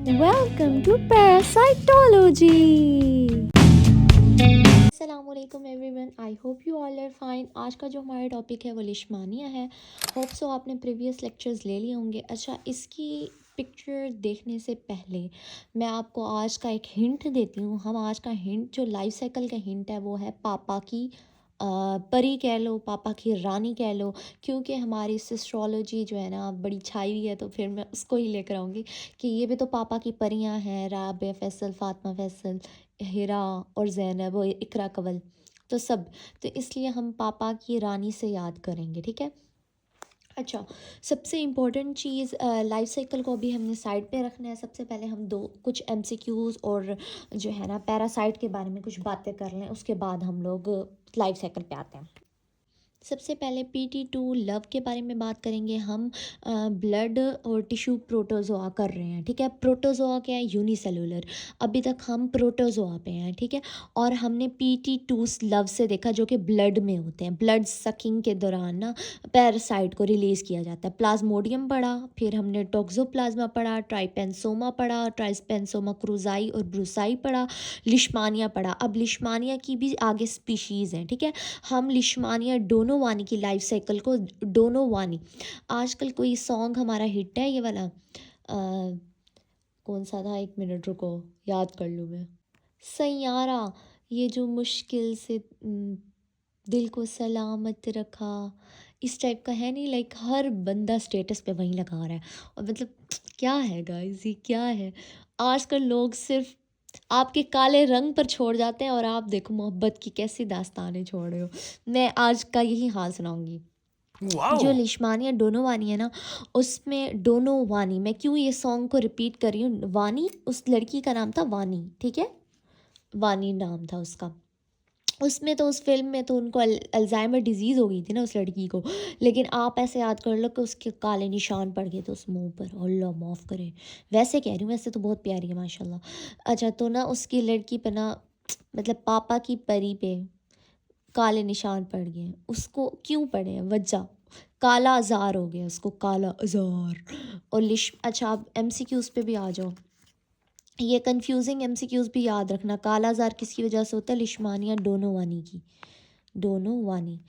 Welcome to Parasitology. अस्सलामुअलैकुम everyone, I hope you all are fine. आज का जो हमारा टॉपिक है वो लिशमानिया है। होप सो आपने प्रीवियस लेक्चर्स ले लिए होंगे। अच्छा, इसकी पिक्चर देखने से पहले मैं आपको आज का एक हिंट देती हूँ। हम आज का हिंट जो लाइफ साइकिल का हिंट है वो है पापा की परी कह लो, पापा की रानी कह लो, क्योंकि हमारी एस्ट्रोलॉजी जो है ना बड़ी छाई हुई है, तो फिर मैं उसको ही लेकर आऊँगी कि ये भी तो पापा की परियां हैं, राबिया फैसल, फातिमा फैसल, हिरा और ज़ैनब और इकरा कंवल, तो सब। तो इसलिए हम पापा की रानी से याद करेंगे, ठीक है। अच्छा, सबसे इम्पोर्टेंट चीज़ लाइफ साइकिल को अभी हमने साइड पे रखना है। सबसे पहले हम दो कुछ एमसीक्यूज़ और जो है ना पैरासाइट के बारे में कुछ बातें कर लें, उसके बाद हम लोग लाइफ साइकिल पे आते हैं। सबसे पहले PT2 लव के बारे में बात करेंगे हम। ब्लड और टिश्यू प्रोटोजोआ कर रहे हैं, ठीक है। प्रोटोजोआ क्या है? यूनिसेलुलर। अभी तक हम प्रोटोजोआ पे हैं, ठीक है। और हमने PT2 लव से देखा जो कि ब्लड में होते हैं। ब्लड सकिंग के दौरान ना पैरासाइट को रिलीज़ किया जाता है। प्लाज्मोडियम पढ़ा, फिर हमने टोक्सोप्लाज्मा पढ़ा, ट्राइपेंसोमा पढ़ा, ट्राइपेंसोमा क्रूजाई और ब्रूसाई पढ़ा, लिशमानिया पढ़ा। अब लिशमानिया की भी आगे स्पीशीज़ हैं, ठीक है। हम लिशमानिया डोनोवानी की लाइफ साइकिल को डोनोवानी, आजकल कोई सॉन्ग हमारा हिट है ये वाला, कौन सा था, एक मिनट रुको याद कर लूँ मैं। सैयारा, ये जो मुश्किल से दिल को सलामत रखा, इस टाइप का है नहीं। लाइक हर बंदा स्टेटस पे वहीं लगा रहा है, और मतलब क्या है गाइस, ये क्या है। आजकल लोग सिर्फ आपके काले रंग पर छोड़ जाते हैं, और आप देखो मोहब्बत की कैसी दास्तानें छोड़ रहे हो। मैं आज का यही हाल सुनाऊंगी। जो लिशमानिया डोनोवानी है ना, उसमें डोनोवानी, मैं क्यों ये सॉन्ग को रिपीट कर रही हूँ, वानी उस लड़की का नाम था, वानी, ठीक है, वानी नाम था उसका। उसमें तो उस फिल्म में तो उनको अल्जाइमर डिजीज़ हो गई थी ना उस लड़की को। लेकिन आप ऐसे याद कर लो कि उसके काले निशान पड़ गए थे उस मुंह पर, अल्लाह माफ़ करे। वैसे कह रही हूँ, वैसे तो बहुत प्यारी है माशाल्लाह। अच्छा, तो ना उसकी लड़की पे ना, मतलब पापा की परी पे काले निशान पड़ गए। उसको क्यों पड़े हैं, वजह, काला अज़ार हो गया उसको, काला अज़ार। और लिश अच्छा, आप MCQs पे भी आ जाओ। ये कंफ्यूजिंग MCQs भी याद रखना। काला अज़ार किसकी वजह से होता है? लिशमानिया डोनोवानी की, डोनोवानी,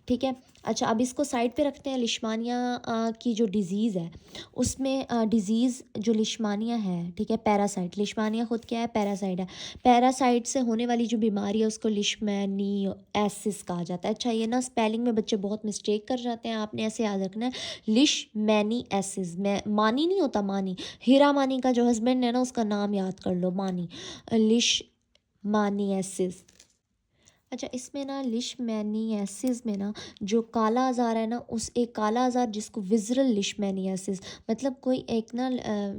ठीक है। अच्छा, अब इसको साइड पे रखते हैं। लिशमानिया की जो डिज़ीज़ है, उसमें डिज़ीज़ जो लिशमानिया है, ठीक है, पैरासाइट। लिशमानिया खुद क्या है? पैरासाइट है। पैरासाइट से होने वाली जो बीमारी है उसको लिशमैनियासिस कहा जाता है। अच्छा, ये ना स्पेलिंग में बच्चे बहुत मिस्टेक कर जाते हैं, आपने ऐसे याद रखना है, लिशमैनियासिस। मैं मानी नहीं होता, मानी, हीरा मानी का जो हस्बैंड है ना उसका नाम याद कर लो, मानी, लिशमानियासिस। अच्छा, इसमें ना लिशमैनियासिस में ना जो काला आज़ार है ना, उस एक काला आज़ार जिसको विज़रल लिशमैनियासिस, मतलब कोई एक ना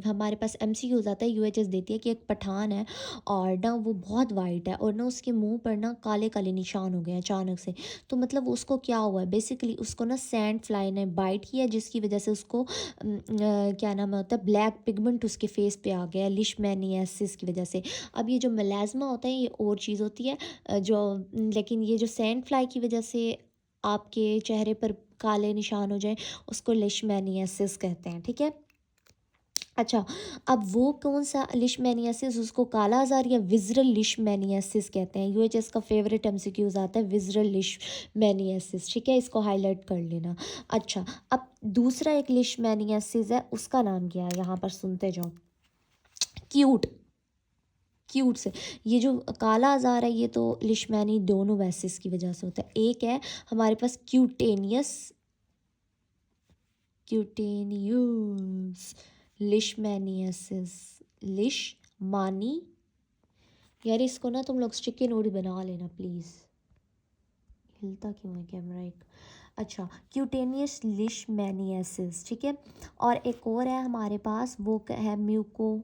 हमारे पास MCQ हो जाता है, UHS देती है कि एक पठान है और ना वो बहुत वाइट है, और ना उसके मुंह पर ना काले काले निशान हो गए हैं अचानक से। तो मतलब उसको क्या हुआ है, बेसिकली उसको ना सैंड फ्लाई ने बाइट किया, जिसकी वजह से उसको क्या नाम होता है, ब्लैक पिगमेंट उसके फेस पे आ गया लिशमैनियासिस की वजह से। अब ये जो मेलाज्मा होता है ये और चीज़ होती है, जो लेकिन ये जो सैंड फ्लाई की वजह से आपके चेहरे पर काले निशान हो जाए, उसको लिशमैनियासिस कहते हैं, ठीक है। अच्छा, अब वो कौन सा लिशमैनियासिस, उसको काला आज़ार या विज़रल लिशमैनियासिस कहते हैं। UHS का फेवरेट MCQs आता है विज़रल लिशमैनियासिस, ठीक है, इसको हाईलाइट कर लेना। अच्छा, अब दूसरा एक लिशमैनियासिस है, उसका नाम क्या है, यहाँ पर सुनते जाओ। क्यूट, क्यूट से, ये जो काला आज़ार है ये तो लिशमैनी डोनोवेसिस की वजह से होता है। एक है हमारे पास क्यूटेनियस, क्यूटेनियस लिशमैनियासिस, लिशमानी। यार इसको ना तुम लोग स्टिकी नोट बना लेना प्लीज़। हिलता क्यों है कैमरा एक। अच्छा, क्यूटेनियस लिशमैनियासिस, ठीक है। और एक और है हमारे पास, वो है म्यूको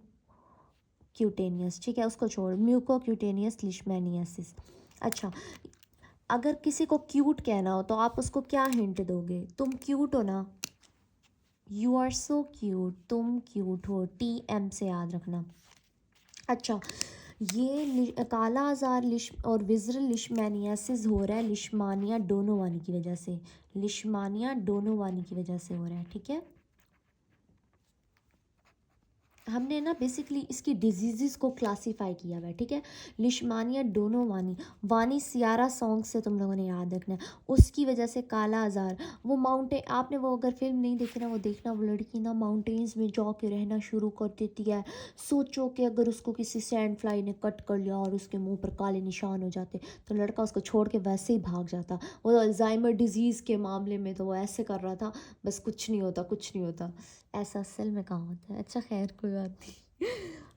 क्यूटेनियस, ठीक है, उसको छोड़, म्यूको क्यूटेनियस लिशमैनियासिस। अच्छा, अगर किसी को क्यूट कहना हो तो आप उसको क्या हिंट दोगे? तुम क्यूट हो ना, यू आर सो क्यूट, तुम क्यूट हो, TM से याद रखना। अच्छा, ये काला आज़ार लिश और विज़रल लिशमैनियासिस हो रहा है लिशमानिया डोनोवानी की वजह से, लिशमानिया डोनोवानी की वजह से हो रहा है, ठीक है। हमने ना बेसिकली इसकी डिजीज़ को क्लासीफाई किया हुआ है, ठीक है। लिशमानिया डोनो वानी, वानी सियारा सॉन्ग से तुम लोगों ने याद रखना है। उसकी वजह से काला आज़ार, वो माउंटेन, आपने वो अगर फिल्म नहीं देखी ना, वो देखना, वो लड़की ना माउंटेन्स में जाके रहना शुरू कर देती है। सोचो कि अगर उसको किसी सैंड फ्लाई ने कट कर लिया और उसके मुंह पर काले निशान हो जाते, तो लड़का उसको छोड़ के वैसे ही भाग जाता। वो अल्जाइमर डिजीज़ के मामले में तो वो ऐसे कर रहा था, बस कुछ नहीं होता, कुछ नहीं होता। ऐसा असल में कहाँ होता है। अच्छा खैर कोई बात नहीं।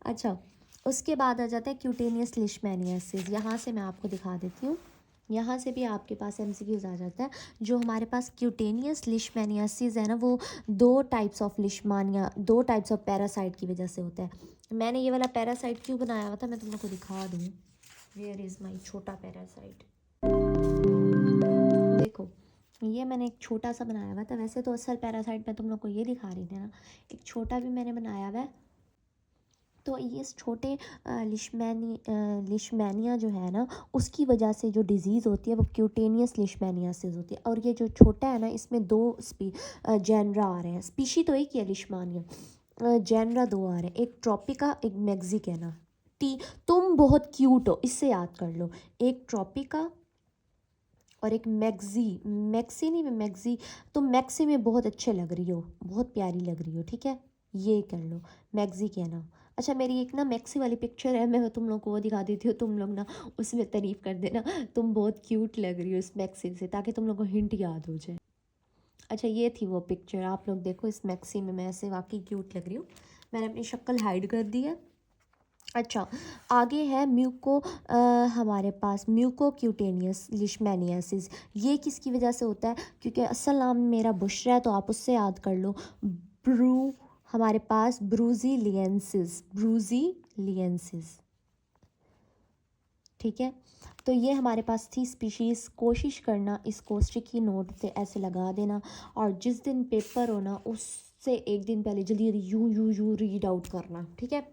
अच्छा, उसके बाद आ जाता है क्यूटेनियस लिशमैनियासिस। यहाँ से मैं आपको दिखा देती हूँ, यहाँ से भी आपके पास एमसीक्यूज आ जाता है। जो हमारे पास क्यूटेनियस लिशमैनियासिस है ना, वो दो टाइप्स ऑफ पैरासाइट की वजह से होता है। मैंने ये वाला पैरासाइट क्यों बनाया हुआ था, मैं तुम लोग को दिखा दूँ। वेयर इज़ माई छोटा पैरासाइट, देखो ये मैंने एक छोटा सा बनाया हुआ था। वैसे तो असल पैरासाइट मैं तुम लोग को ये दिखा रही थी ना, एक छोटा भी मैंने बनाया हुआ है। तो ये इस छोटे लिशमैनिया जो है ना, उसकी वजह से जो डिज़ीज़ होती है वो क्यूटेनियस लिशमैनियासिस होती है। और ये जो छोटा है ना, इसमें दो जेनरा आ रहे हैं। स्पीशी तो एक ही है लिशमानिया, जेनरा दो आ रहे हैं, एक ट्रॉपिका, एक मैक्सिकैना। टी, तुम बहुत क्यूट हो, इससे याद कर लो। एक ट्रॉपिका और एक मैक्सी नहीं, मैं मैक्सी, तुम मैक्सी में बहुत अच्छे लग रही हो, बहुत प्यारी लग रही हो, ठीक है, ये कर लो, मैक्सी कहना। अच्छा, मेरी एक ना मैक्सी वाली पिक्चर है, मैं तुम लोग को वो दिखा देती हूँ, तुम लोग ना उसमें तारीफ़ कर देना, तुम बहुत क्यूट लग रही हो इस मैक्सी से, ताकि तुम लोग को हिंट याद हो जाए। अच्छा, ये थी वो पिक्चर, आप लोग देखो इस मैक्सी में मैं ऐसे वाकई क्यूट लग रही हूँ। मैंने अपनी शक्ल हाइड कर दी है। अच्छा, आगे है हमारे पास म्यूको क्यूटेनियस लिशमैनियासिस। ये किसकी वजह से होता है, क्योंकि असल नाम मेरा बुशरा है, तो आप उससे याद कर लो। ब्रू, हमारे पास ब्रूजीलियंसिस, ठीक है। तो ये हमारे पास थी स्पीशीज़। कोशिश करना इसको स्टिकी नोट पे ऐसे लगा देना, और जिस दिन पेपर हो ना, उससे एक दिन पहले जल्दी जल्दी यू रीड आउट करना, ठीक है।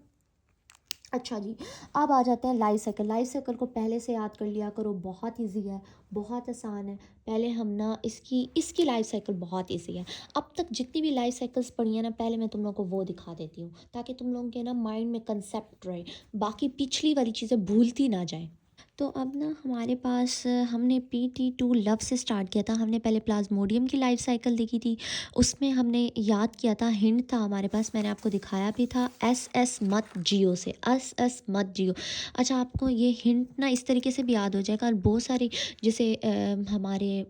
अच्छा जी, अब आ जाते हैं लाइफ साइकिल। लाइफ साइकिल को पहले से याद कर लिया करो, बहुत इजी है, बहुत आसान है। पहले हम ना इसकी लाइफ साइकिल बहुत इजी है। अब तक जितनी भी लाइफ साइकिल्स पढ़ी है ना, पहले मैं तुम लोग को वो दिखा देती हूँ, ताकि तुम लोगों के ना माइंड में कंसेप्ट रहे, बाकी पिछली वाली चीज़ें भूलती ना जाए। तो अब ना हमारे पास हमने PT2 लव से स्टार्ट किया था। हमने पहले प्लाज्मोडियम की लाइफ साइकिल देखी थी, उसमें हमने याद किया था, हिंट था हमारे पास, मैंने आपको दिखाया भी था, SS मत जियो से, SS मत जियो। अच्छा, आपको ये हिंट ना इस तरीके से भी याद हो जाएगा, और बहुत सारी जैसे हमारे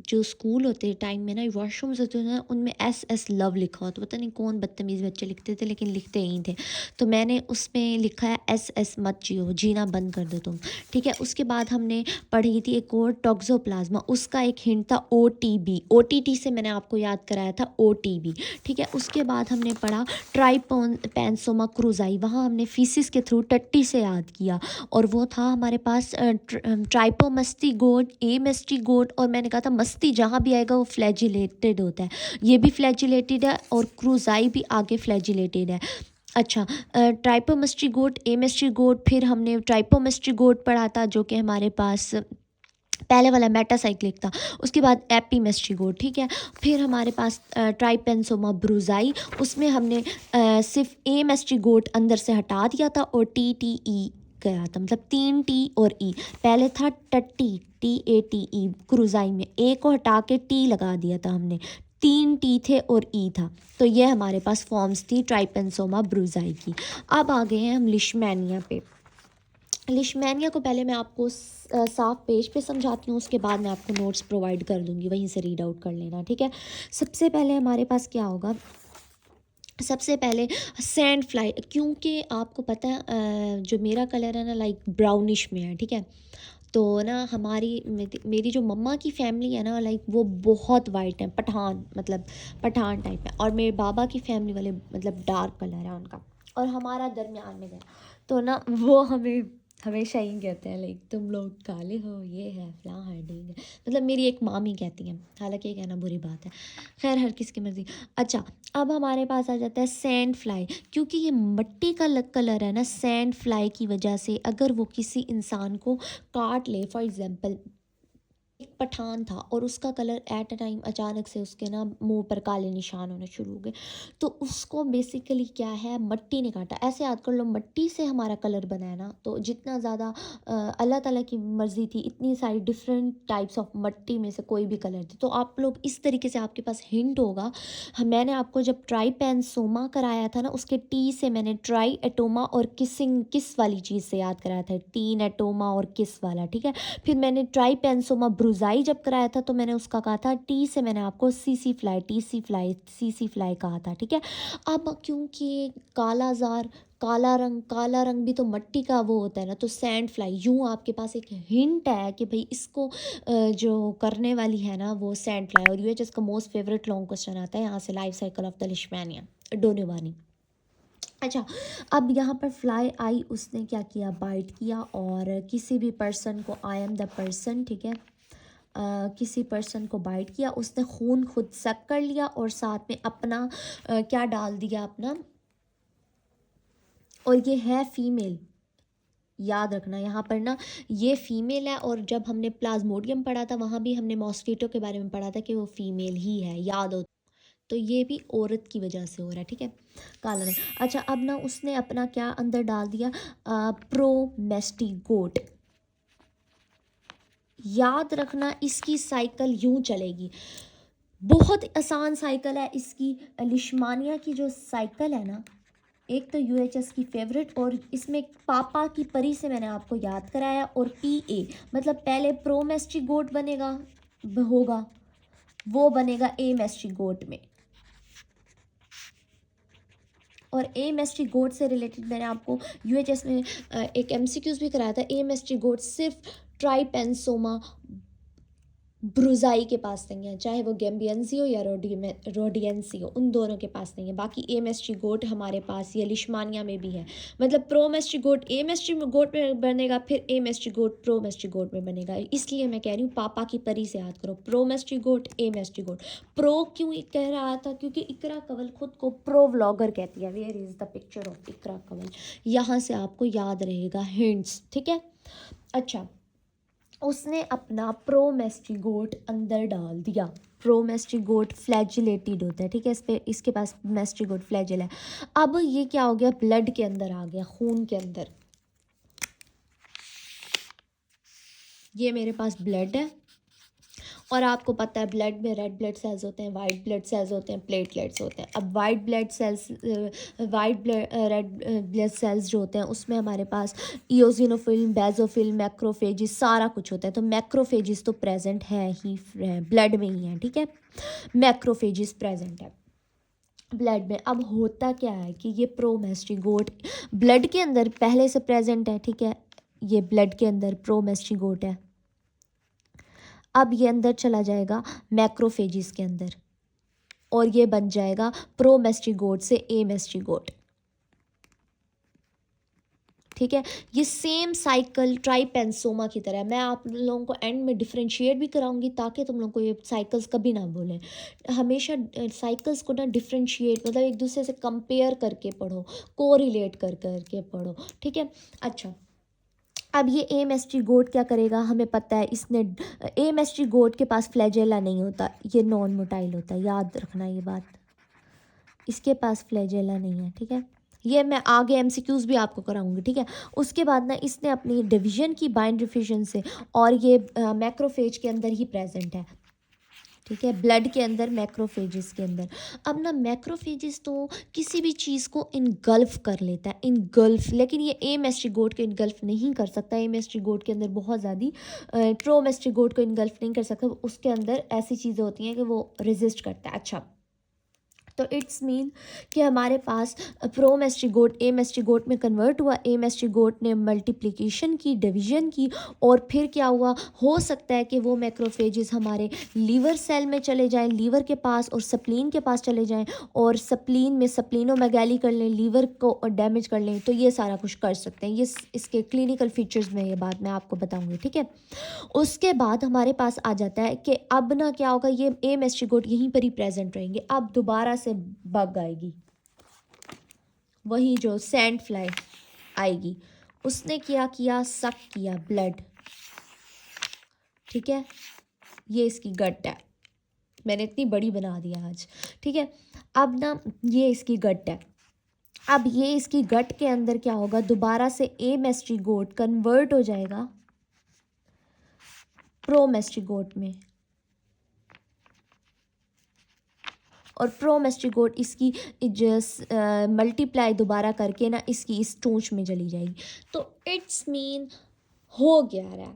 जो स्कूल होते हैं टाइम में ना, वॉशरूम्स होते हैं ना, उनमें SS लव लिखा हो, तो पता नहीं कौन बदतमीज़ बच्चे लिखते थे, लेकिन लिखते ही थे। तो मैंने उसमें लिखा है SS मत जियो, जीना बंद कर दो तुम, ठीक है। उसके बाद हमने पढ़ी थी एक और टॉक्सोप्लाज्मा, उसका एक हिंट था OTB, OTT से मैंने आपको याद कराया था OTB, ठीक है। उसके बाद हमने पढ़ा ट्राइपैनसोमा क्रूजाई, वहाँ हमने फीसिस के थ्रू टट्टी से याद किया, और वो था हमारे पास ट्राइपोमस्टी गोड, एमएसटी गोड, और मैंने कहा था मस्ती जहाँ भी आएगा वो फ्लैजिलेटेड होता है, ये भी फ्लैजिलेटेड है, और क्रूजाई भी आगे फ्लैजिलेटेड है। अच्छा, ट्राइपोमस्टी गोट, एमएसटी गोट, फिर हमने ट्राइपोमस्टी गोट पढ़ा था, जो कि हमारे पास पहले वाला मेटासाइक्लिक था। उसके बाद एपीमेस्ट्रीगोड, ठीक है। फिर हमारे पास ट्राइपेंसोमा ब्रूजाई, उसमें हमने सिर्फ एमेस्ट्रीगोड अंदर से हटा दिया था, और TTE गया था, मतलब 3 T और E। पहले था टट्टी, TATE, क्रूजाई में ए को हटा के T लगा दिया था हमने, 3 T थे और E था। तो ये हमारे पास फॉर्म्स थी ट्राइपेंसोमा ब्रूजाई की। अब आ गए हैं हम लिशमैनिया पे। लिशमैनिया को पहले मैं आपको साफ पेज पे समझाती हूँ, उसके बाद मैं आपको नोट्स प्रोवाइड कर दूँगी, वहीं से रीड आउट कर लेना, ठीक है। सबसे पहले हमारे पास क्या होगा, सबसे पहले सैंड फ्लाई, क्योंकि आपको पता है जो मेरा कलर है ना लाइक ब्राउनिश में है, ठीक है। तो ना मेरी जो मम्मा की फैमिली है ना, लाइक वो बहुत वाइट है, पठान, मतलब पठान टाइप है, और मेरे बाबा की फैमिली वाले मतलब डार्क कलर है उनका, और हमारा दरमियान में है। तो ना वो हमें हमेशा ही कहते हैं लाइक तुम लोग काले हो, ये है फलां है ढींग है, मतलब मेरी एक मामी कहती हैं, हालांकि ये कहना बुरी बात है, खैर हर किसी की मर्जी। अच्छा, अब हमारे पास आ जाता है सैंड फ्लाई, क्योंकि ये मिट्टी का कलर है ना, सैंड फ्लाई की वजह से अगर वो किसी इंसान को काट ले, फॉर एग्जांपल एक पठान था और उसका कलर एट अ टाइम अचानक से उसके ना मुंह पर काले निशान होने शुरू हो गए। तो उसको बेसिकली क्या है, मट्टी ने काटा। ऐसे याद कर लो, मट्टी से हमारा कलर बना है ना, तो जितना ज़्यादा अल्लाह ताला की मर्ज़ी थी, इतनी सारी डिफरेंट टाइप्स ऑफ मट्टी में से कोई भी कलर थी। तो आप लोग इस तरीके से, आपके पास हिंट होगा। मैंने आपको जब ट्राईपेंसोमा कराया था ना, उसके टी से मैंने ट्राई एटोमा और किस वाली चीज़ से याद कराया था, टीन एटोमा और किस वाला, ठीक है। फिर मैंने ट्राईपेंसोमा ब्रुजाई जब कराया था तो मैंने उसका कहा था टी से, मैंने आपको सी सी फ्लाई कहा था, ठीक है। अब क्योंकि काला रंग भी तो मट्टी का वो होता है ना, तो सैंड फ्लाई, यूँ आपके पास एक हिंट है कि भाई इसको जो करने वाली है ना वो सैंड फ्लाई। और यूएचएस का मोस्ट फेवरेट लॉन्ग क्वेश्चन आता है यहाँ से, life cycle of the Leishmania डोनेवानी। अच्छा, अब यहाँ पर फ्लाई आई, उसने क्या किया, बाइट किया और किसी भी पर्सन को, आई एम द पर्सन, ठीक है, किसी पर्सन को बाइट किया, उसने खून खुद सक कर लिया और साथ में अपना क्या डाल दिया अपना, और ये है फीमेल। याद रखना यहाँ पर ना ये फीमेल है, और जब हमने प्लाज्मोडियम पढ़ा था वहाँ भी हमने मॉस्किटो के बारे में पढ़ा था कि वो फीमेल ही है, याद हो। तो ये भी औरत की वजह से हो रहा है, ठीक है, काला रंग। अच्छा, अब ना उसने अपना क्या अंदर डाल दिया, प्रोमेस्टिगोट। याद रखना इसकी साइकिल यूं चलेगी, बहुत आसान साइकिल है इसकी। लिशमानिया की जो साइकिल है ना, एक तो यूएचएस की फेवरेट, और इसमें पापा की परी से मैंने आपको याद कराया, और पीए मतलब पहले प्रोमेस्टिगोट बनेगा, होगा, वो बनेगा एमेस्टिगोट में। और एमेस्ट्री गोट से रिलेटेड मैंने आपको यूएचएस में एक एमसीक्यूज भी कराया था। एमेस्ट्री गोट सिर्फ ट्राईपेंसोमा ब्रुजाई के पास नहीं है, चाहे वो गैम्बियंसी हो या रोडियंसी हो, उन दोनों के पास नहीं है। बाकी एमेस्ट्री गोट हमारे पास ये लिशमानिया में भी है। मतलब प्रोमेस्ट्री गोट एमेस्ट्री गोट में बनेगा, फिर एमेस्ट्री गोट प्रोमेस्ट्री गोट में बनेगा। इसलिए मैं कह रही हूँ पापा की परी से याद करो, प्रोमेस्ट्री गोट एमेस्ट्री गोट। प्रो क्यों कह रहा था, क्योंकि इकरा कंवल खुद को प्रो व्लॉगर कहती है। Where is the picture of Iqra Kanwal, यहाँ से आपको याद रहेगा हिंट्स, ठीक है। अच्छा, उसने अपना प्रोमेस्टिगोट अंदर डाल दिया। प्रोमेस्टिगोट फ्लैजिलेटेड होता है, ठीक है, इस पे इसके पास मेस्टिगोट फ्लैजिल है। अब ये क्या हो गया, ब्लड के अंदर आ गया, खून के अंदर। ये मेरे पास ब्लड है, और आपको पता है ब्लड में रेड ब्लड सेल्स होते हैं, वाइट ब्लड सेल्स होते हैं, प्लेटलेट्स होते हैं। अब white blood sales, white blood red blood sales जो होते हैं उसमें हमारे पास इओसिनोफिल, बेसोफिल, मैक्रोफेजिस सारा कुछ होता है। तो मैक्रोफेजिस तो प्रेजेंट है ही, ब्लड में ही है, ठीक है, मैक्रोफेजिस प्रेजेंट है ब्लड में। अब होता क्या है कि ये प्रोमेस्टिगोट ब्लड के अंदर पहले से प्रेजेंट है, ठीक है, ये ब्लड के अंदर प्रोमेस्टिगोट है। अब ये अंदर चला जाएगा मैक्रोफेजिस के अंदर, और ये बन जाएगा प्रोमेस्टिगोट से एमेस्टिगोट, ठीक है। ये सेम साइकिल ट्राईपेंसोमा की तरह है। मैं आप लोगों को एंड में डिफ्रेंशिएट भी कराऊंगी ताकि तुम लोगों को ये साइकिल्स कभी ना भूलें। हमेशा साइकिल्स को ना डिफ्रेंशिएट मतलब एक दूसरे से कंपेयर करके पढ़ो, को रिलेट कर करके पढ़ो, ठीक है। अच्छा, अब ये एमेस्टिगोट क्या करेगा, हमें पता है इसने, एमेस्टिगोट के पास फ्लैजेला नहीं होता, ये नॉन मोटाइल होता है, याद रखना ये बात, इसके पास फ्लैजेला नहीं है, ठीक है। ये मैं आगे एमसीक्यूज भी आपको कराऊंगी, ठीक है। उसके बाद ना इसने अपनी डिवीजन की बाइंड डिफिशन से, और ये मैक्रोफेज के अंदर ही प्रेजेंट है, ठीक है, ब्लड के अंदर, मैक्रोफेजिस के अंदर। अब ना मैक्रोफेजिस तो किसी भी चीज़ को इनगल्फ कर लेता है, इनगल्फ, लेकिन ये एमेस्टिगोट को इनगल्फ नहीं कर सकता। एमेस्टिगोट के अंदर बहुत ज़्यादा, प्रोमेस्टिगोट को इनगल्फ नहीं कर सकता, उसके अंदर ऐसी चीज़ें होती हैं कि वो रेजिस्ट करता है। अच्छा, तो इट्स मीन कि हमारे पास प्रोमेस्टिगोट एमेस्टिगोट में कन्वर्ट हुआ, एमेस्टिगोट ने मल्टीप्लिकेशन की, डिवीजन की, और फिर क्या हुआ, हो सकता है कि वो मैक्रोफेजेस हमारे लीवर सेल में चले जाएं, लीवर के पास और सप्लीन के पास चले जाएं, और सप्लीन में सप्लीनोमेगाली कर लें, लीवर को डैमेज कर लें। तो ये सारा कुछ कर सकते हैं, ये इसके क्लिनिकल फीचर्स में ये बात मैं आपको बताऊँगी, ठीक है। उसके बाद हमारे पास आ जाता है कि अब ना क्या होगा, ये एमेस्टिगोट यहीं पर ही प्रेजेंट रहेंगे। अब दोबारा से बग आएगी, वही जो सैंड फ्लाई आएगी। उसने क्या किया, सक किया ब्लड, ठीक है, ये इसकी गट है, मैंने इतनी बड़ी बना दिया आज, ठीक है। अब ना ये इसकी गट है, अब ये इसकी गट के अंदर क्या होगा, दोबारा से एमेस्ट्रीगोट कन्वर्ट हो जाएगा प्रोमेस्ट्रीगोट में, और प्रोमेस्ट्रीगोट इसकी मल्टीप्लाई दोबारा करके ना इसकी इस चोंच में चली जाएगी। तो इट्स मीन हो गया रहा,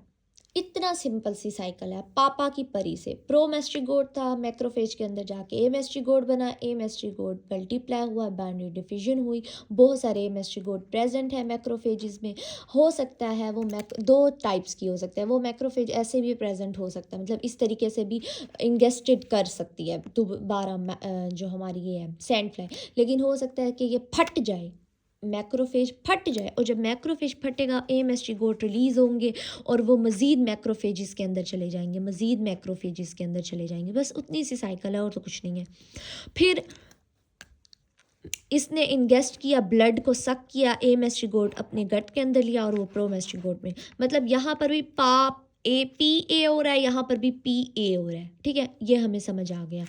इतना सिंपल सी साइकिल है। पापा की परी से प्रोमेस्ट्रीगोट था, मैक्रोफेज के अंदर जाके एमेस्ट्रीगोट बना, एमेस्ट्रीगोट मल्टीप्लाई हुआ, बाइनरी डिफिजन हुई, बहुत सारे एमेस्ट्रीगोट प्रेजेंट है मैक्रोफेजिस में। हो सकता है वो दो टाइप्स की हो सकता है, वो मैक्रोफेज ऐसे भी प्रेजेंट हो सकता है, मतलब इस तरीके से भी इंगेस्टेड कर सकती है दोबारा जो हमारी ये है सैंड फ्लाई। लेकिन हो सकता है कि ये फट जाए, मैक्रोफेज फट जाए, और जब मैक्रोफेज फटेगा एमेस्ट्रीगोट रिलीज़ होंगे और वो मज़ीद मैक्रोफेजिस के अंदर चले जाएंगे, मज़ीद मैक्रोफेजिस के अंदर चले जाएंगे। बस उतनी सी साइकिल है और तो कुछ नहीं है। फिर इसने इंगेस्ट किया, ब्लड को सक किया, एमेस्ट्रीगोट अपने गट के अंदर लिया और वो प्रोमेस्ट्रीगोट में, मतलब यहाँ पर भी पी ए हो रहा है, यहाँ पर भी पी ए हो रहा है, ठीक है। ये हमें समझ आ गया।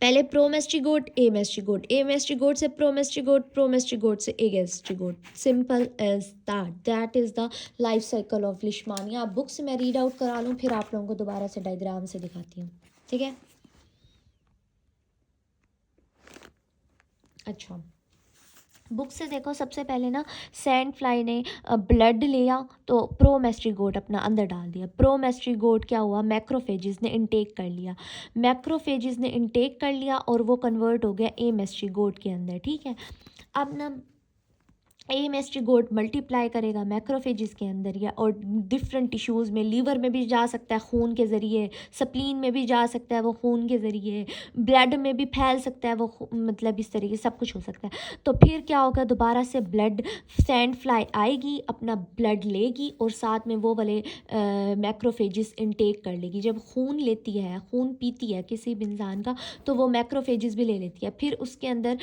पहले प्रोमेस्ट्रीगोट एमेस्ट्रीगोट, एमेस्ट्रीगोट से प्रोमेस्ट्रीगोट, प्रोमेस्ट्रीगोट से amastigote, simple as that is the life cycle of leishmania. आप बुक से मैं रीड आउट करा लूँ, फिर आप लोगों को दोबारा से डायग्राम से दिखाती हूँ, ठीक है। अच्छा, बुक से देखो, सबसे पहले ना सैंड फ्लाई ने ब्लड लिया तो प्रोमेस्ट्रीगोट अपना अंदर डाल दिया। प्रोमेस्ट्रीगोट क्या हुआ, मैक्रोफेजिस ने इनटेक कर लिया, मैक्रोफेजिस ने इनटेक कर लिया और वो कन्वर्ट हो गया एमेस्ट्रीगोट के अंदर, ठीक है। अब ना एमेस्ट्रीगोट मल्टीप्लाई करेगा मैक्रोफेजिस के अंदर या और डिफरेंट टिश्यूज़ में, लीवर में भी जा सकता है खून के ज़रिए, स्प्लीन में भी जा सकता है वो खून के ज़रिए, ब्लड में भी फैल सकता है वो, मतलब इस तरीके सब कुछ हो सकता है। तो फिर क्या होगा, दोबारा से ब्लड सैंड फ्लाई आएगी, अपना ब्लड लेगी और साथ में वो वाले मैक्रोफेजिस इनटेक कर लेगी। जब खून लेती है, खून पीती है किसी भी इंसान का, तो वो मैक्रोफेजिस भी ले लेती है। फिर उसके अंदर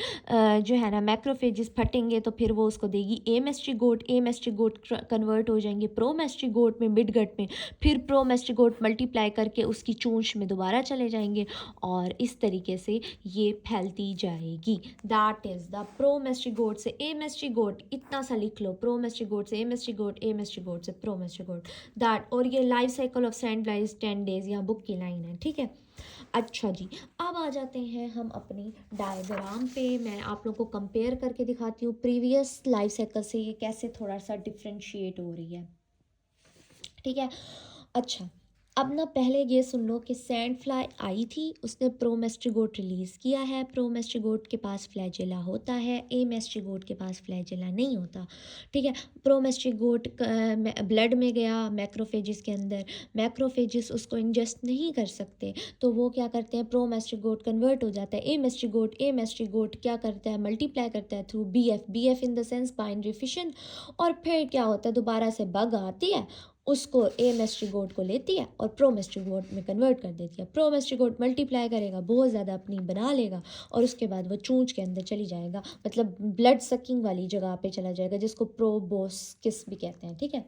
जो है ना मैक्रोफेजिस फटेंगे तो फिर वो उसको देगी एमेस्ट्रीगोट, एमेस्ट्रीगोट कन्वर्ट हो जाएंगे प्रोमेस्ट्रीगोट में मिडगट में, फिर प्रोमेस्ट्रीगोट मल्टीप्लाई करके उसकी चोंच में दोबारा चले जाएंगे और इस तरीके से ये फैलती जाएगी। दैट इज़ द प्रोमेस्ट्रीगोट से एमेस्ट्रीगोट, इतना सा लिख लो, प्रोमेस्ट्रीगोट से एमेस्ट्रीगोट, एमेस्ट्रीगोट से प्रोमेस्ट्रीगोट, दैट। और ये life cycle of sand fly is 10 days, यहाँ बुक की लाइन है, ठीक है। अच्छा जी, अब आ जाते हैं हम अपनी डायग्राम पे। मैं आप लोगों को कंपेयर करके दिखाती हूँ प्रीवियस लाइफ साइकिल से ये कैसे थोड़ा सा डिफ्रेंशिएट हो रही है, ठीक है। अच्छा, अब ना पहले ये सुन लो कि सैंड फ्लाई आई थी, उसने प्रोमेस्ट्रीगोट रिलीज़ किया है, प्रोमेस्ट्रीगोट के पास फ्लैजेला होता है, एमेस्ट्रीगोट के पास फ्लैजेला नहीं होता, ठीक है। प्रोमेस्ट्रीगोट ब्लड में गया मैक्रोफेजिस के अंदर, मैक्रोफेजिस उसको इंजेस्ट नहीं कर सकते, तो वो क्या करते हैं, प्रोमेस्ट्रीगोट कन्वर्ट हो जाता है एमेस्ट्रीगोट, एमेस्ट्रीगोट क्या करता है, मल्टीप्लाई करता है through B F in the sense binary fission, और फिर क्या होता है, दोबारा से बग आती है, उसको एमेस्ट्रीगोट को लेती है और प्रोमेस्ट्रीगोट में कन्वर्ट कर देती है। प्रोमेस्ट्रीगोट मल्टीप्लाई करेगा, बहुत ज़्यादा अपनी बना लेगा और उसके बाद वो चूंच के अंदर चली जाएगा, मतलब ब्लड सकिंग वाली जगह पे चला जाएगा, जिसको प्रोबोस्किस भी कहते हैं, ठीक है।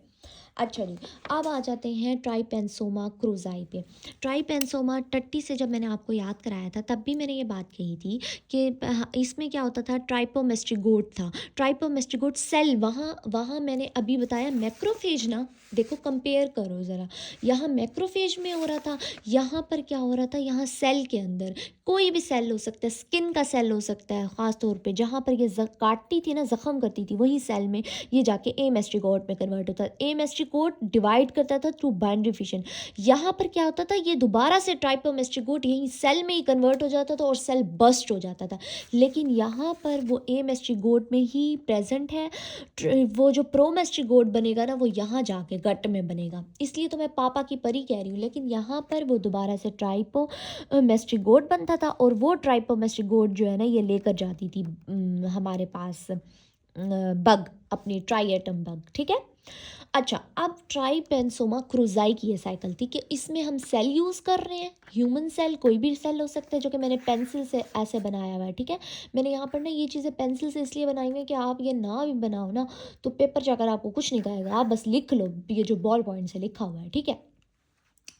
अच्छा जी, अब आ जाते हैं ट्राइपेंसोमा क्रूजाई पे। ट्राइपेंसोमा टट्टी से जब मैंने आपको याद कराया था तब भी मैंने ये बात कही थी कि इसमें क्या होता था, ट्राइपोमेस्ट्रीगोट था, ट्राइपोमेस्ट्रीगोट सेल, वहाँ वहाँ मैंने अभी बताया मैक्रोफेज ना, देखो कंपेयर करो ज़रा, यहाँ मैक्रोफेज में हो रहा था, यहाँ पर क्या हो रहा था, यहाँ सेल के अंदर कोई भी सेल हो सकता है, स्किन का सेल हो सकता है, ख़ास तौर पे जहाँ पर ये काटती थी ना, ज़ख़म करती थी, वही सेल में ये जाके एमेस्ट्रीगोट में कन्वर्ट होता है। एमेस्ट्रीगोट डिवाइड करता था थ्रू बाइनरी फिशन, यहाँ पर क्या होता था, ये दोबारा से ट्राइपोमेस्ट्रीगोट यहीं सेल में ही कन्वर्ट हो जाता था और सेल बस्ट हो जाता था। लेकिन यहाँ पर वो एमेस्ट्रीगोट में ही प्रेजेंट है, वो जो प्रोमेस्ट्रीगोट बनेगा ना वो यहाँ जाके गट में बनेगा, इसलिए तो मैं पापा की परी कह रही हूँ। लेकिन यहाँ पर वो दोबारा से ट्राइपोमेस्ट्रीगोट बनता था और वो ट्राइपोमेस्ट्रीगोट जो है ना ये लेकर जाती थी हमारे पास बग, अपनी ट्राइएटम बग, ठीक है। अच्छा, अब ट्राइपेंसोमा क्रूजाई की ये साइकिल थी कि इसमें हम सेल यूज़ कर रहे हैं, ह्यूमन सेल, कोई भी सेल हो सकता है, जो कि मैंने पेंसिल से ऐसे बनाया हुआ है, ठीक है। मैंने यहाँ पर ना ये चीज़ें पेंसिल से इसलिए बनाई हुई है कि आप ये ना भी बनाओ ना तो पेपर जाकर आपको कुछ नहीं कहेगा, आप बस लिख लो ये जो बॉल पॉइंट से लिखा हुआ है, ठीक है।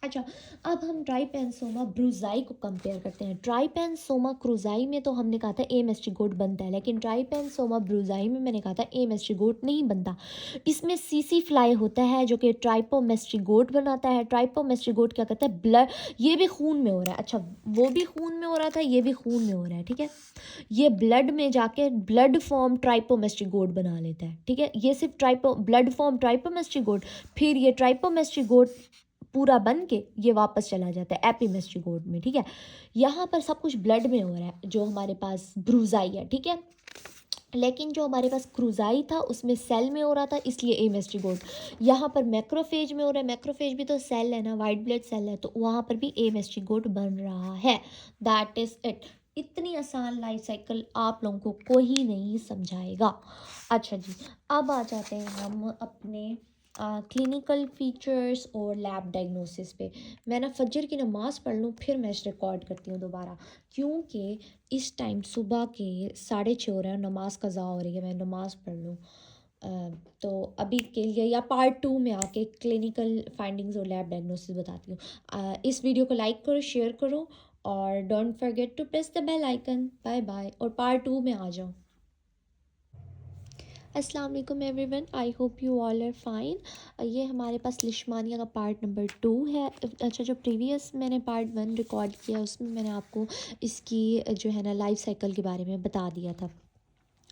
अच्छा, अब हम ट्राइपैनसोमा ब्रूज़ाई को कंपेयर करते हैं। ट्राइपैनसोमा क्रूज़ाई में तो हमने कहा था एमएसटी गोट बनता है, लेकिन ट्राइपैनसोमा ब्रूज़ाई में मैंने कहा था एमएसटी गोट नहीं बनता। इसमें सीसी फ्लाई होता है जो कि ट्राइपोमेस्टी गोट बनाता है। ट्राइपोमेस्टी गोट क्या करता है, ब्लड, ये भी खून में हो रहा है। अच्छा, वो भी खून में हो रहा था, ये भी खून में हो रहा है, ठीक है। ये ब्लड में जाके ब्लड फॉर्म ट्राइपोमेस्टी गोट बना लेता है, ठीक है। ये सिर्फ ब्लड फॉर्म ट्राइपोमेस्टी गोट, फिर ये ट्राइपोमेस्टी गोट पूरा बन के ये वापस चला जाता है एपीमेस्ट्री गोट में, ठीक है। यहाँ पर सब कुछ ब्लड में हो रहा है जो हमारे पास ब्रूज़ाई है, ठीक है। लेकिन जो हमारे पास क्रूज़ाई था उसमें सेल में हो रहा था, इसलिए एमेस्ट्री गोट। यहाँ पर मैक्रोफेज में हो रहा है, मैक्रोफेज भी तो सेल है ना, वाइट ब्लड सेल है, तो वहाँ पर भी एमेस्ट्री गोट बन रहा है। That is it. इतनी आसान लाइफ साइकिल आप लोगों को कोई नहीं समझाएगा। अच्छा जी, अब आ जाते हैं हम अपने क्लिनिकल फीचर्स और लैब डायग्नोसिस पे। मैं ना फजर की नमाज़ पढ़ लूँ फिर मैं इस रिकॉर्ड करती हूँ दोबारा, क्योंकि इस टाइम सुबह के 6:30 हो रहे हैं, नमाज कज़ा हो रही है, मैं नमाज़ पढ़ लूँ। तो अभी के लिए या पार्ट 2 में आके क्लिनिकल फाइंडिंग्स और लैब डायग्नोसिस बताती हूँ। इस वीडियो को लाइक करो, शेयर करो, और don't forget to press the bell icon. Bye bye, और पार्ट 2 में आ जाओ। अस्सलाम वालेकुम everyone, I hope you all are fine. ये हमारे पास लिशमानिया का पार्ट नंबर 2 है। अच्छा, जो प्रीवियस मैंने पार्ट 1 रिकॉर्ड किया उसमें मैंने आपको इसकी जो है ना लाइफ साइकिल के बारे में बता दिया था।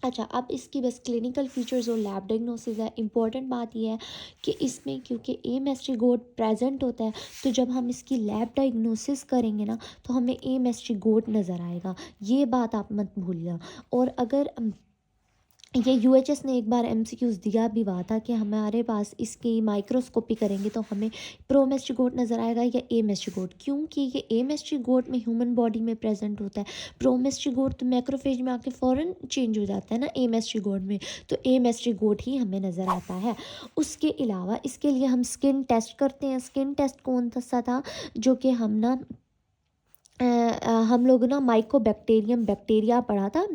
अच्छा, अब इसकी बस क्लिनिकल फीचर्स और लैब डायग्नोसिस है। इंपॉर्टेंट बात यह है कि इसमें क्योंकि एमेस्ट्री गोट प्रेजेंट होता है, तो जब हम इसकी लैब डायग्नोसिस करेंगे ना तो हमें एमेस्ट्री गोट नज़र आएगा, ये बात आप मत भूलिएगा। और अगर ये यूएचएस ने एक बार एमसीक्यूज़ दिया भी हुआ था कि हमारे पास इसकी माइक्रोस्कोपी करेंगे तो हमें प्रोमेस्ट्री गोट नज़र आएगा या एमेस्ट्री गोट, क्योंकि ये एमेस्ट्री गोट में ह्यूमन बॉडी में प्रेजेंट होता है। प्रोमेस्ट्री गोट तो मैक्रोफेज में आके फ़ौरन चेंज हो जाता है ना एमेस्ट्री गोट में, तो एमेस्ट्री गोट ही हमें नज़र आता है। उसके अलावा इसके लिए हम स्किन टेस्ट करते हैं। स्किन टेस्ट कौन सा था, जो कि हम लोग ना माइकोबैक्टीरियम बैक्टीरिया पढ़ा था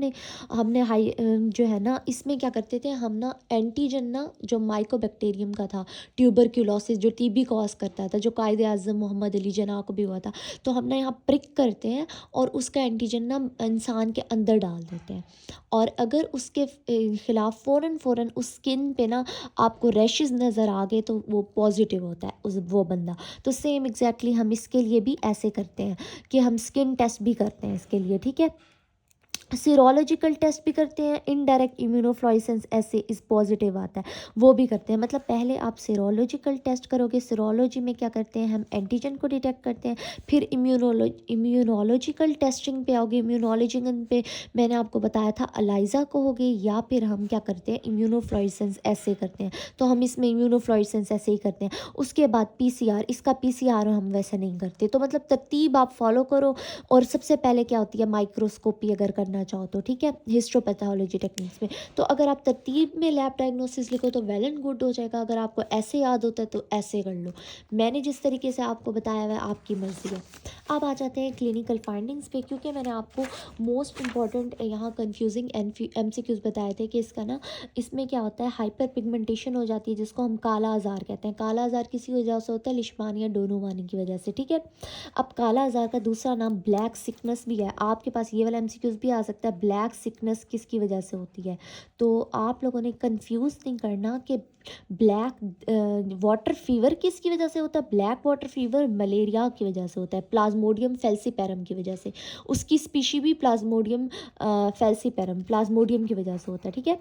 हमने। हाई जो है ना, इसमें क्या करते थे हम ना, एंटीजन ना जो माइकोबैक्टीरियम का था, ट्यूबरक्यूलोसिस जो टीबी कॉज करता था, जो कायदे आज़म मोहम्मद अली जना को भी हुआ था, तो हम ना यहाँ प्रिक करते हैं और उसका एंटीजन ना इंसान के अंदर डाल देते हैं। और अगर उसके ख़िलाफ़ फ़ौरन उस स्किन पे ना आपको रैशेज़ नज़र आ गए तो वो पॉजिटिव होता है वो बंदा। तो सेम एग्जैक्टली हम इसके लिए भी ऐसे करते हैं कि हम स्किन टेस्ट भी करते हैं इसके लिए, ठीक है। सीरोलॉजिकल टेस्ट भी करते हैं, इनडायरेक्ट इम्यूनोफ्लोरेसेंस ऐसे इस पॉजिटिव आता है, वो भी करते हैं। मतलब पहले आप सीरोलॉजिकल टेस्ट करोगे, सीरोलॉजी में क्या करते हैं हम एंटीजन को डिटेक्ट करते हैं, फिर इम्यूनोलॉजिकल टेस्टिंग पे आओगे। इम्यूनोलॉजी पे मैंने आपको बताया था अलाइजा को हो गई, या फिर हम क्या करते हैं इम्यूनोफ्लोरेसेंस ऐसे करते हैं, तो हम इसमें इम्यूनोफ्लोरेसेंस ऐसे ही करते हैं। उसके बाद पीसीआर, इसका पीसीआर हम वैसे नहीं करते। तो मतलब तरतीब आप फॉलो करो। और सबसे पहले क्या होती है माइक्रोस्कोपी अगर करना चाहो तो, ठीक है, हिस्टोपैथोलॉजी टेक्निक्स में। तो अगर आप तरतीब में लैब डायग्नोसिस लिखो तो वेल एंड गुड हो जाएगा, अगर आपको ऐसे याद होता है तो ऐसे कर लो। मैंने जिस तरीके से आपको बताया हुआ है आपकी मर्ज़ी है। अब आ जाते हैं क्लिनिकल फाइंडिंग्स पे, क्योंकि मैंने आपको मोस्ट इंपॉर्टेंट यहाँ कंफ्यूजिंग एमसीक्यूज बताए थे कि इसका ना, इसमें क्या होता है हाइपर पिगमेंटेशन हो जाती है, जिसको हम काला आज़ार कहते हैं। काला आज़ार किसी वजह से होता है, लिशमानिया डोनोवानी की वजह से, ठीक है। अब काला आज़ार का दूसरा नाम ब्लैक सिकनेस भी है। आपके पास ये वाला एमसीक्यूज भी आ सकता है, ब्लैक सिकनेस किसकी वजह से होती है। तो आप लोगों ने कंफ्यूज नहीं करना कि ब्लैक वाटर फीवर किसकी वजह से होता है। ब्लैक वाटर फीवर मलेरिया की वजह से होता है, प्लाज्मोडियम फेल्सीपेरम की वजह से। उसकी स्पीशी भी प्लाज्मोडियम फेल्सीपेरम, प्लाज्मोडियम की वजह से होता है, ठीक है,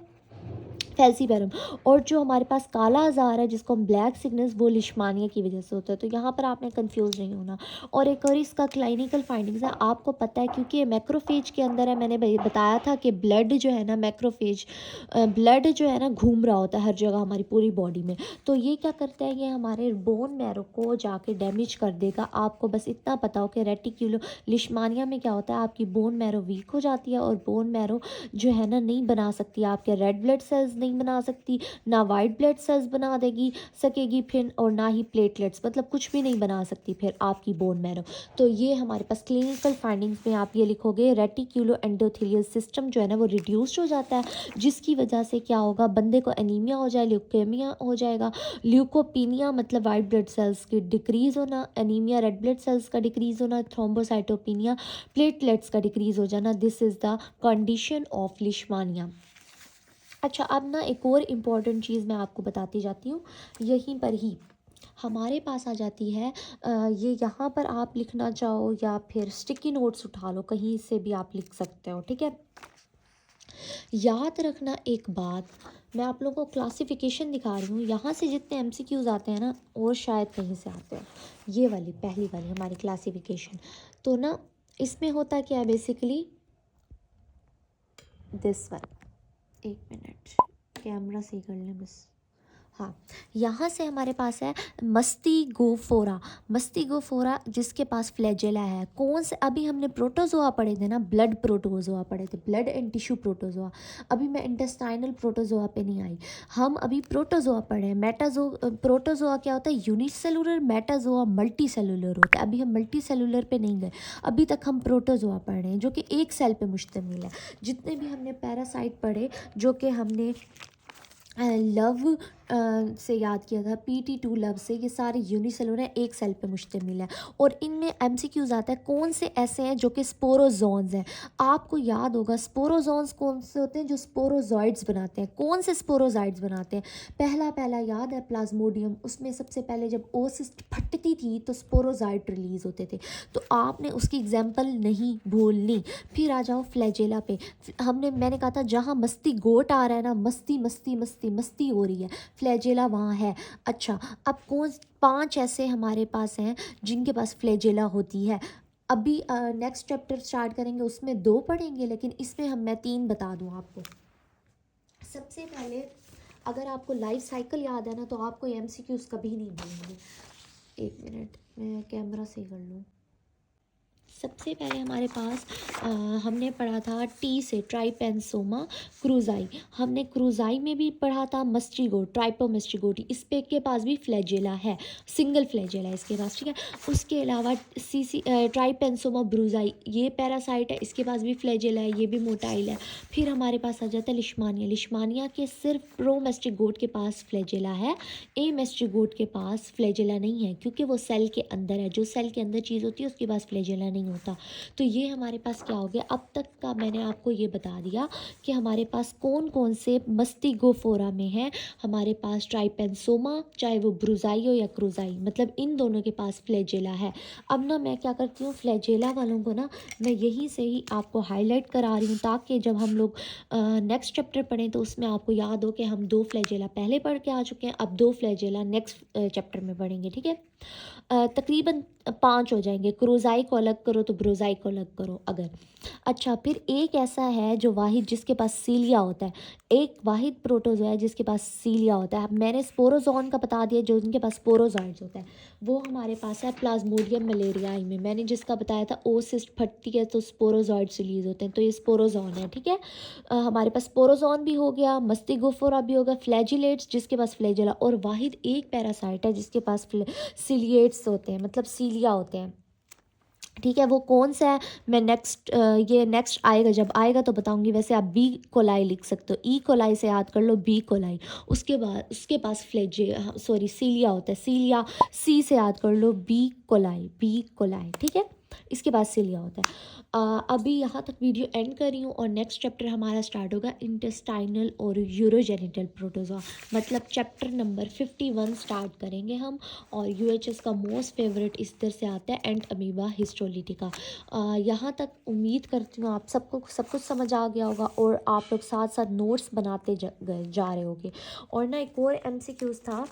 फेल्सीपेरम। और जो हमारे पास काला आज़ार है जिसको हम ब्लैक सिकनेस, वो लिशमानिया की वजह से होता है। तो यहाँ पर आपने कंफ्यूज नहीं होना। और एक और इसका क्लिनिकल फाइंडिंग्स है, आपको पता है क्योंकि मैक्रोफेज के अंदर है, मैंने बताया था कि ब्लड जो है ना, मैक्रोफेज ब्लड जो है ना घूम रहा होता है हर जगह हमारी पूरी बॉडी में। तो ये क्या करता है, ये हमारे बोन मैरो को जाके डैमेज कर देगा। आपको बस इतना पता हो कि रेटिक्यूलो लिशमानिया में क्या होता है, आपकी बोन मैरो वीक हो जाती है और बोन मैरो जो है ना नहीं बना सकती, आपके रेड ब्लड सेल्स नहीं नहीं बना सकती, ना वाइट ब्लड सेल्स बना देगी सकेगी फिर, और ना ही प्लेटलेट्स, मतलब कुछ भी नहीं बना सकती फिर आपकी बोन मैरो। तो ये हमारे पास क्लिनिकल फाइंडिंग्स में आप ये लिखोगे, रेटिक्यूलो एंडोथेलियल सिस्टम जो है ना वो रिड्यूस्ड हो जाता है, जिसकी वजह से क्या होगा, बंदे को एनीमिया हो जाए, ल्यूकेमिया हो जाएगा, ल्यूकोपीनिया मतलब वाइट ब्लड सेल्स की डिक्रीज़ होना, एनीमिया रेड ब्लड सेल्स का डिक्रीज़ होना, थ्रोम्बोसाइटोपिनिया प्लेटलेट्स का डिक्रीज़ हो जाना। This is the condition of leishmania. अच्छा, अब ना एक और इम्पॉर्टेंट चीज़ मैं आपको बताती जाती हूँ, यहीं पर ही हमारे पास आ जाती है। ये यहाँ पर आप लिखना चाहो या फिर स्टिकी नोट्स उठा लो, कहीं से भी आप लिख सकते हो, ठीक है। याद रखना एक बात, मैं आप लोगों को क्लासिफिकेशन दिखा रही हूँ, यहाँ से जितने एमसीक्यूज आते हैं ना और शायद कहीं से आते हैं, ये वाली पहली वाली हमारी क्लासिफिकेशन। तो ना इसमें होता क्या है बेसिकली, दिस वन, एक मिनट कैमरा सही कर लें बस। हाँ, यहाँ से हमारे पास है मस्तिगोफोरा, मस्तिगोफोरा जिसके पास फ्लैजेला है। कौन से, अभी हमने प्रोटोजोआ पढ़े थे ना, ब्लड प्रोटोजोआ पढ़े थे, ब्लड एंड टिश्यू प्रोटोजोआ। अभी मैं इंटेस्टाइनल प्रोटोजोआ पे नहीं आई, हम अभी प्रोटोजोआ पढ़े हैं। प्रोटोजोआ क्या होता है, यूनिसेलुलर, मेटाजोआ मल्टी सेलुलर होता है। अभी हम मल्टी सेलुलर पे नहीं गए, अभी तक हम प्रोटोजोआ पढ़ रहे हैं जो कि एक सेल पे मुश्तमिल है। जितने भी हमने पैरासाइट पढ़े जो कि हमने लव से याद किया था, PT2 लव से, ये सारे यूनिसेलुलर हैं, एक सेल पे मुश्तमिल है। और इनमें MCQs आता है कौन से ऐसे हैं जो कि स्पोरोजोन्स हैं। आपको याद होगा स्पोरोजोन्स कौन से होते हैं, जो स्पोरोजॉइड्स बनाते हैं। कौन से स्पोरोजॉइड्स बनाते हैं, पहला याद है प्लाज्मोडियम, उसमें सबसे पहले जब ओसिस्ट फटती थी तो स्पोरोजॉइड रिलीज होते थे, तो आपने उसकी एग्जाम्पल नहीं भूलनी। फिर आ जाओ फ्लैजेला पे, मैंने कहा था जहाँ मस्ती गोट आ रहा है ना, मस्ती मस्ती मस्ती मस्ती हो रही है, फ्लैजेला वहाँ है। अच्छा, अब कौन 5 ऐसे हमारे पास हैं जिनके पास फ्लैजेला होती है। अभी नेक्स्ट चैप्टर स्टार्ट करेंगे उसमें 2 पढ़ेंगे, लेकिन इसमें मैं 3 बता दूँ आपको। सबसे पहले अगर आपको लाइफ साइकिल याद है ना, तो आपको MCQs कभी नहीं भूलेंगे। एक मिनट मैं कैमरा से कर लूँ। सबसे पहले हमारे पास हमने पढ़ा था टी से ट्राइपेंसोमा क्रूजाई, हमने क्रूजाई में भी पढ़ा था मस्टिगोट, ट्राइपोमस्टिगोटी, इस पे के पास भी फ्लैजेला है, सिंगल फ्लैजेला है इसके पास, ठीक है। उसके अलावा ट्राइपेंसोमा ब्रूजाई, ये पैरासाइट है, इसके पास भी फ्लैजेला है, ये भी मोटाइल है। फिर हमारे पास आ जाता है लिश्मानिया, लिश्मानिया के सिर्फ प्रोमेस्टिगोट के पास फ्लैजेला है, एमेस्टिगोट के पास फ्लैजेला नहीं है, क्योंकि वो सेल के अंदर है, जो सेल के अंदर चीज़ होती है उसके पास फ्लैजेला नहीं होता। तो ये हमारे पास क्या हो गया, अब तक का मैंने आपको ये बता दिया कि हमारे पास कौन कौन से मस्तिगोफोरा में है। हमारे पास ट्राइपेंसोमा, चाहे वो ब्रूजाई हो या क्रूजाई, मतलब इन दोनों के पास फ्लैजेला है। अब ना मैं क्या करती हूँ, फ्लैजेला वालों को ना मैं यहीं से ही आपको हाईलाइट करा रही हूँ, ताकि जब हम लोग नेक्स्ट चैप्टर पढ़ें तो उसमें आपको याद हो कि हम 2 फ्लैजेला पहले पढ़ के आ चुके हैं, अब 2 फ्लैजेला नेक्स्ट चैप्टर में पढ़ेंगे, ठीक है। तकरीबन 5 हो जाएंगे, क्रोजाई को अलग करो तो ब्रोजाई को अलग करो अगर। अच्छा, फिर एक ऐसा है जो वाहिद जिसके पास सीलिया होता है, एक वाहिद प्रोटोजोआ है जिसके पास सीलिया होता है। मैंने स्पोरोजोन का बता दिया, जो उनके पास स्पोरोजॉइड्स होता है, वो हमारे पास है प्लाज्मोडियम मलेरियाई में। मैंने जिसका बताया था ओसिस्ट फटती है तो स्पोरोजॉइड्स रिलीज होते हैं, तो ये स्पोरोजोन है, ठीक है। हमारे पास स्पोरोजोन भी हो गया, मस्तिगोफोरा भी होगा, फ्लैजिलेट्स जिसके पास फ्लैजेला, और वाहिद एक पैरासाइट है जिसके पास सिलिएट्स होते हैं, मतलब सीलिया होते हैं, ठीक है। वो कौन सा है, मैं ये नेक्स्ट आएगा, जब आएगा तो बताऊंगी। वैसे आप बी कोलाई लिख सकते हो, ई कोलाई से याद कर लो बी कोलाई। उसके बाद उसके पास सीलिया होता है, सीलिया सी से याद कर लो बी कोलाई, ठीक है। इसके बाद सीलिया होता है। अभी यहाँ तक वीडियो एंड कर रही हूँ, और नेक्स्ट चैप्टर हमारा स्टार्ट होगा इंटेस्टाइनल और यूरोजेनिटल प्रोटोजोआ, मतलब चैप्टर नंबर 51 स्टार्ट करेंगे हम। और UHS का मोस्ट फेवरेट इस तरह से आता है एंट अमीबा हिस्टोलिटिका। यहाँ तक उम्मीद करती हूँ आप सबको सब कुछ समझ आ गया होगा, और आप लोग साथ साथ नोट्स बनाते जा रहे होगे। और ना एक और MCQs था,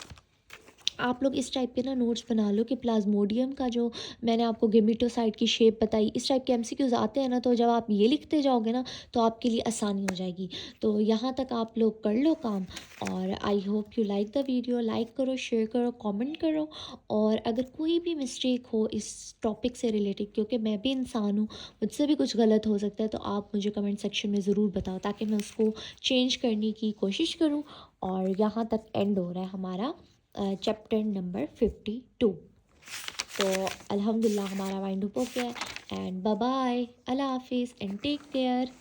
आप लोग इस टाइप के ना नोट्स बना लो कि प्लाज्मोडियम का जो मैंने आपको गेमिटोसाइट की शेप बताई, इस टाइप के एमसीक्यूज आते हैं ना, तो जब आप ये लिखते जाओगे ना तो आपके लिए आसानी हो जाएगी। तो यहाँ तक आप लोग कर लो काम, और आई hope you like the video. Like करो, शेयर करो, कमेंट करो, और अगर कोई भी मिस्टेक हो इस टॉपिक से रिलेटेड, क्योंकि मैं भी इंसान हूँ, मुझसे भी कुछ गलत हो सकता है, तो आप मुझे कमेंट सेक्शन में ज़रूर बताओ ताकि मैं उसको चेंज करने की कोशिश करूँ। और यहाँ तक एंड हो रहा है हमारा चैप्टर नंबर 52। तो अल्हम्दुलिल्लाह हमारा वाइंड अप हो गया, एंड बाय बाय, अल्लाह हाफिज़ एंड टेक केयर।